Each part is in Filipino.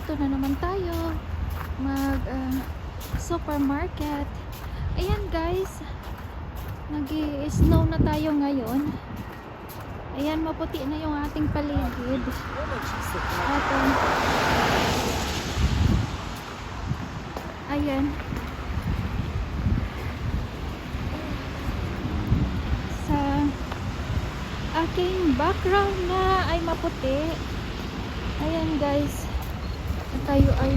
dito na naman tayo mag supermarket. Ayan guys, nag-snow na tayo ngayon. Ayan, maputi na yung ating paligid. At ayan, sa aking background na ay maputi. Ayan guys, tayo ay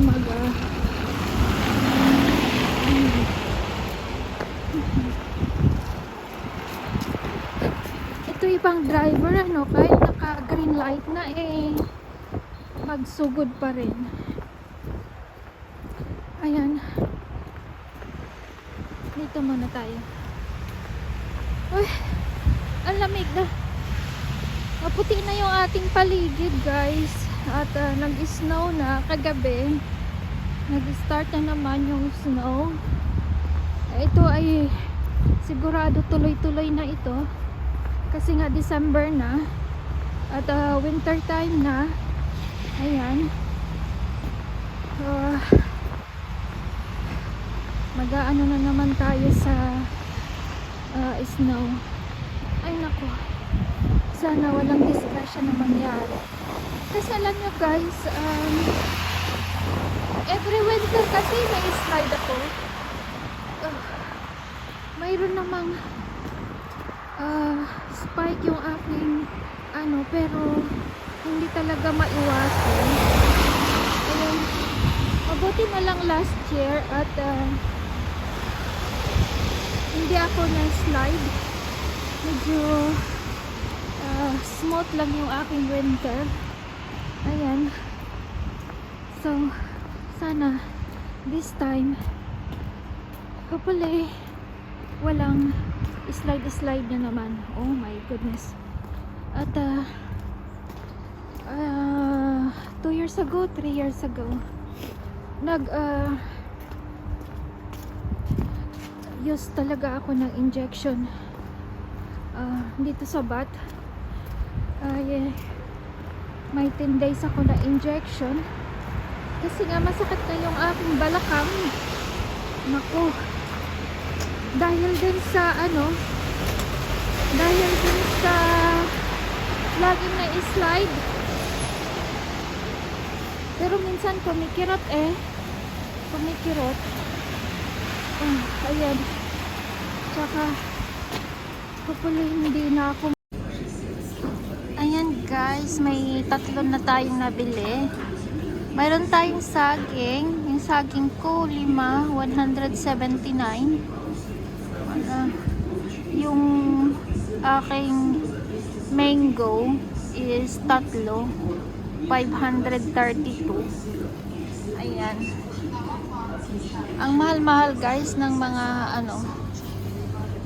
ito ibang driver kahit naka green light na magsugod pa rin. Ayan, dito muna tayo. Uy, ang lamig na, maputi na yung ating paligid guys. At nag-snow na kagabi. Nag-start na naman yung snow. Ito ay sigurado tuloy-tuloy na ito. Kasi nga December na. At winter time na. Ayan. Mag-aano na naman tayo sa snow. Ay nako. Sana walang disgrasya na mangyari. Kasi alam nyo guys, every winter kasi may slide ako. Mayroon namang spike yung aking pero hindi talaga maiwasan. Ayun, mabuti na lang last year at hindi ako na-slide. Medyo smooth lang yung aking winter. Ayan. So, sana this time hopefully walang slide na naman. Oh my goodness. At 2 years ago, 3 years ago use talaga ako ng injection dito sa bat. Yeah. May 10 days ako na injection kasi nga masakit na yung aking balakang. Naku, dahil din sa laging na slide, pero minsan kumikirot ayan, tsaka hopefully hindi na ako. Ayan guys, may 3 na tayong nabili. Mayroon tayong saging. Yung saging ko, 5, 179. Yung aking mango is 3, 532. Ayan. Ang mahal-mahal guys ng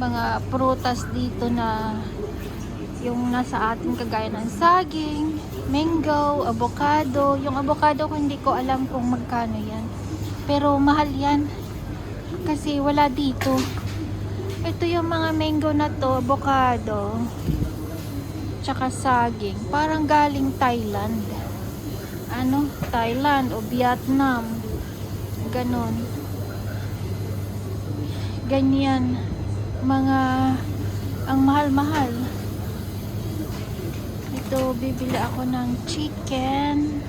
mga prutas dito na yung nasa atin, kagaya ng saging, mango, avocado. Yung avocado ko hindi ko alam kung magkano yan, pero mahal yan kasi wala dito. Ito yung mga mango na to, avocado tsaka saging, parang galing Thailand, Thailand o Vietnam, ganon, ganyan ang mahal-mahal. Ito, bibili ako ng chicken.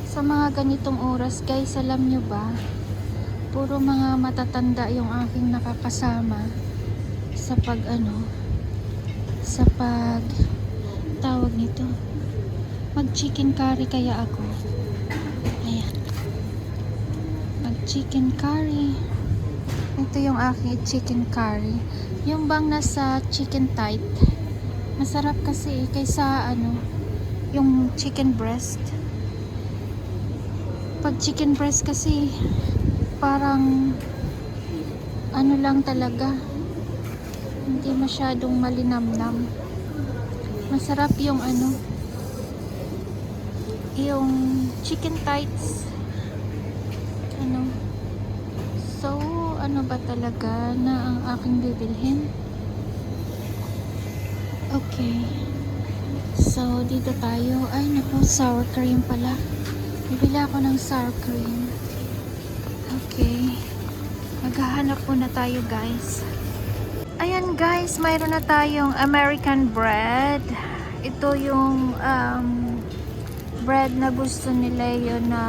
Sa mga ganitong oras guys, alam nyo ba, puro mga matatanda yung aking nakakasama sa tawag nito, mag chicken curry kaya ako. Ayan, mag chicken curry. Ito yung aking chicken curry. Yung bang nasa chicken tight, masarap kasi kaysa yung chicken breast. Pag chicken breast kasi parang lang talaga, hindi masyadong malinamnam. Masarap yung yung chicken tights. So ano ba talaga na ang aking bibilhin? Okay. So, dito tayo. Ay, naku, sour cream pala. Bibili ako ng sour cream. Okay. Maghahanap muna tayo, guys. Ayan, guys. Mayroon na tayong American bread. Ito yung bread na gusto nila yun na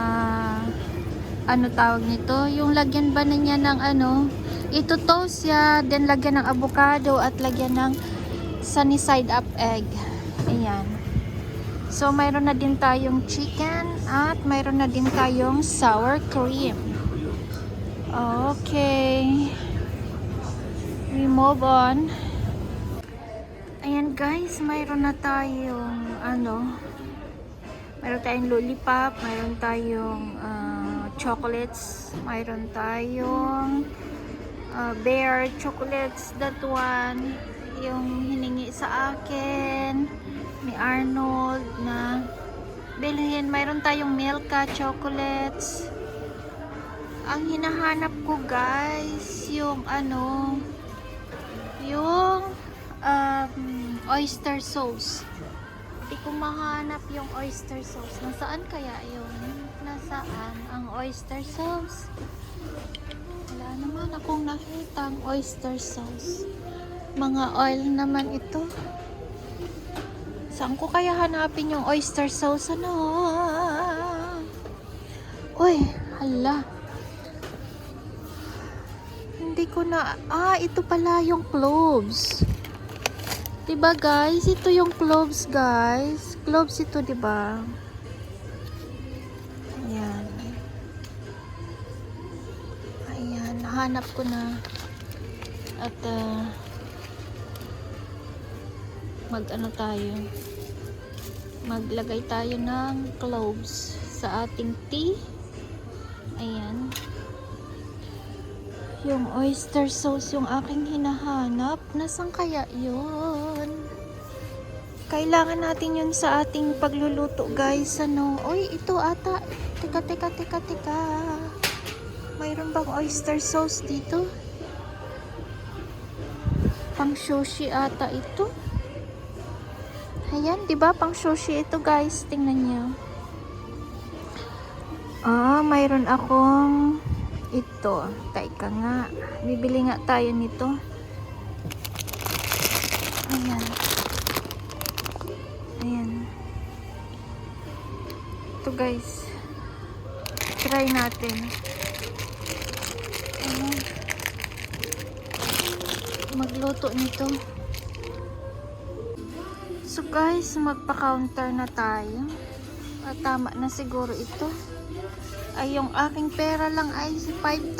ano tawag nito. Yung lagyan ba na niya ng ano. Ito toast ya. Then lagyan ng avocado at lagyan ng sunny side up egg. Ayan. So, mayroon na din tayong chicken at mayroon na din tayong sour cream. Okay. We move on. Ayan guys, mayroon na tayong ano. Mayroon tayong lollipop, mayroon tayong chocolates, mayroon tayong bear chocolates, that one. Yung hiningi sa akin ni Arnold na bilhin. Mayroon tayong Milka chocolates. Ang hinahanap ko guys yung ano, yung oyster sauce. Hindi ko mahanap yung oyster sauce. Nasaan kaya yun? Nasaan ang oyster sauce? Wala naman akong nakita ang oyster sauce. Mga oil naman ito. Saan ko kaya hanapin yung oyster sauce? Ano? Uy, hala. Hindi ko na... ito pala yung cloves. Diba guys? Ito yung cloves guys. Cloves ito diba? Ayan. Ayan. Hanap ko na. At mag-ano tayo. Maglagay tayo ng cloves sa ating tea. Ayan. Yung oyster sauce yung aking hinahanap. Nasaan kaya yun? Kailangan natin yun sa ating pagluluto guys. Ano? Uy, ito ata. Teka. Mayroon bang oyster sauce dito? Pang sushi ata ito. Ayan, diba? Pang sushi ito guys. Tingnan nyo. Mayroon akong ito. Teka nga. Bibili nga tayo nito. Ayan. Ayan. Ito guys. Try natin. Ayan. Magluto nito. So guys, magpa-counter na tayo. Tama na siguro ito. Ay, yung aking pera lang ay 5,000.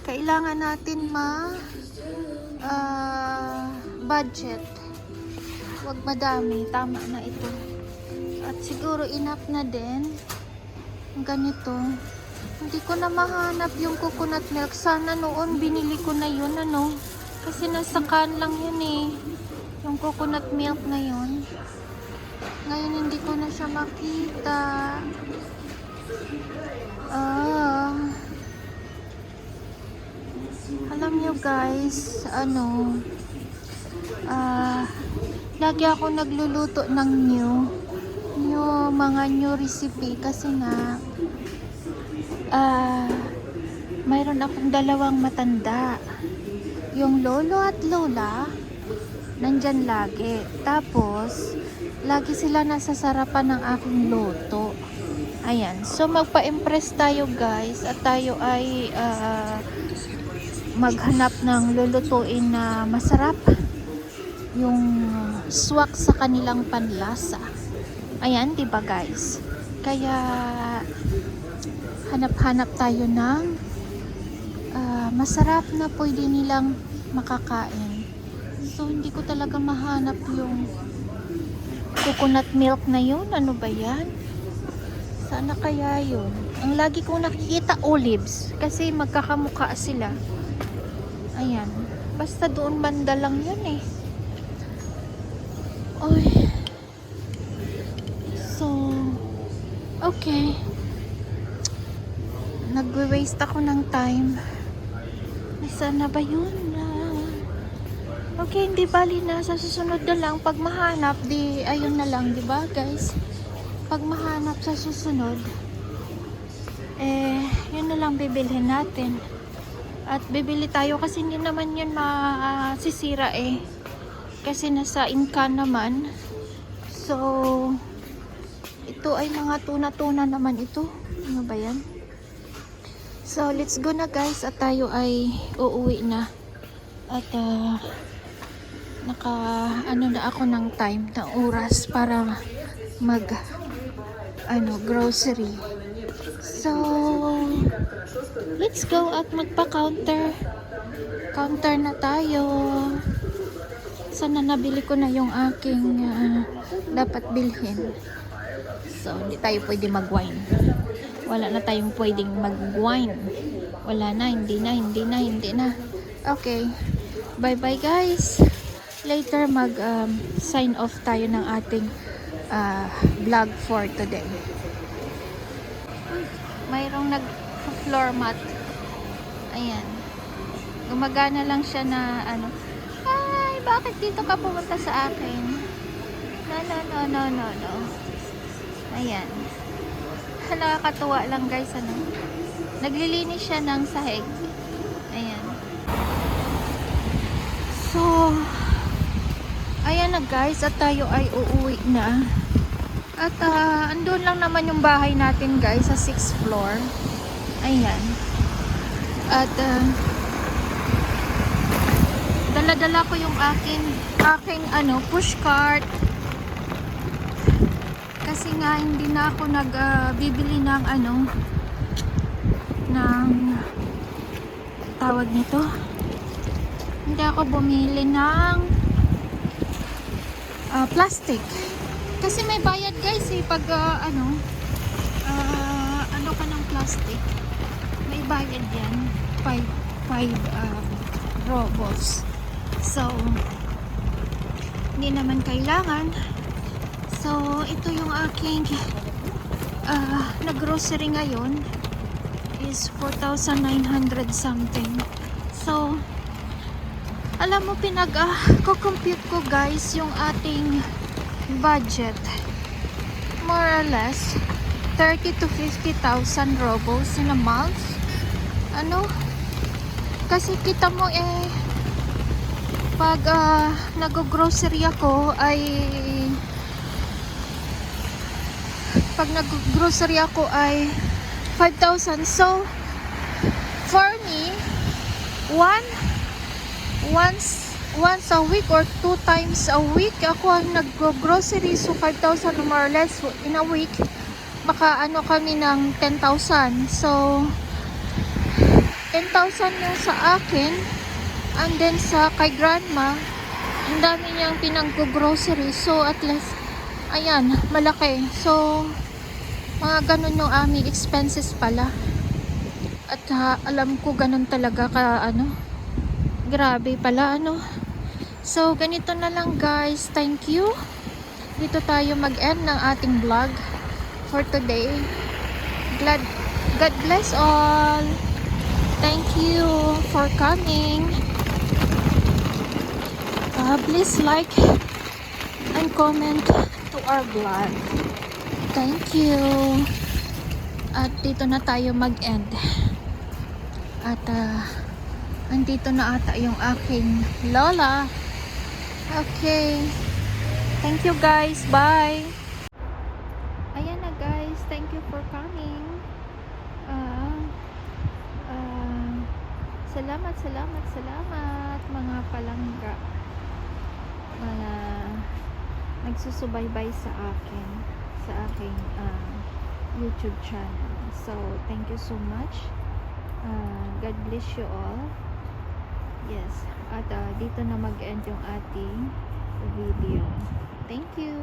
Kailangan natin budget. Huwag madami. Tama na ito. At siguro enough na din. Ganito. Hindi ko na mahanap yung coconut milk. Sana noon binili ko na yun, ano. Kasi nasa can lang yun eh. Yung coconut milk na yun. Ngayon hindi ko na siya makita. Alam nyo guys, ano, lagi ako nagluluto ng mga new recipe kasi nga mayroon akong dalawang matanda. Yung lolo at lola nandyan lagi. Tapos lagi sila nasa sarapan ng aking luto. Ayan. So, magpa-impress tayo guys. At tayo ay maghanap ng lulutuin na masarap. Yung swak sa kanilang panlasa. Ayan, diba guys? Kaya, hanap-hanap tayo ng masarap na pwede nilang makakain. So, hindi ko talaga mahanap yung coconut milk na yun. Ano ba yan? Sana kaya yun. Ang lagi kong nakikita olives. Kasi magkakamukha sila. Ayan. Basta doon banda lang yun eh. Oy. So, okay. Nagwe-waste ako ng time. Ay, sana ba yun? Okay, hindi bali na sa susunod na lang pag mahanap di ayun na lang, 'di ba, guys? Pag mahanap sa susunod yun na lang bibilhin natin. At bibili tayo kasi hindi naman yun masisira kasi nasa inka naman. So ito ay mga tuna-tuna naman ito. Ano ba yan? So let's go na guys at tayo ay uuwi na. At na ako ng time, ng oras para mag grocery. So let's go at magpa-counter. Counter na tayo. Sana nabili ko na yung aking dapat bilhin. So hindi tayo pwede mag-wine. Wala na tayong pwedeng mag-wine. Wala na, hindi na. Okay. Bye-bye guys. Later sign off tayo ng ating vlog for today. Mayroong nag-floor mat. Ayan. Gumagana lang siya na ay, bakit dito ka pumunta sa akin? No. Ayan. Nakakatuwa lang guys, naglilinis siya ng sahig. Ayan. So ayan na guys, at tayo ay uuwi na. At andun lang naman yung bahay natin guys sa 6th floor. Ayan. At dala-dala ko yung aking push cart. Kasi nga hindi na ako nagbibili ng ng tawag nito. Hindi ako bumili ng plastic. Kasi may bayad guys pag ka ng plastic. May bayad yan. 5 robos. So hindi naman kailangan. So ito yung aking nag-grocery ngayon is 4,900 something. So alam mo, compute ko guys yung ating budget. More or less 30 to 50,000 robos in a month. Kasi kita mo pag nag-grocery ako ay 5,000. So for me, once a week or 2 times a week ako ang nag-grocery. So 5,000 more or less in a week, kami ng 10,000. So 10,000 yung sa akin, and then sa kay grandma ang dami niyang pinag-grocery. So at least ayan, malaki. So mga ganun yung aming expenses pala. At alam ko ganun talaga grabe pala So ganito na lang guys. Thank you. Dito tayo mag-end ng ating vlog for today. God bless all. Thank you for coming. Please like and comment to our vlog. Thank you. At dito na tayo mag-end. At andito na ata yung aking lola. Okay. Thank you guys. Bye. Ayan na guys. Thank you for coming. Salamat mga palangga. Mga nagsusubaybay sa aking YouTube channel. So, thank you so much. God bless you all. Yes. At dito na mag-end yung ating video. Thank you.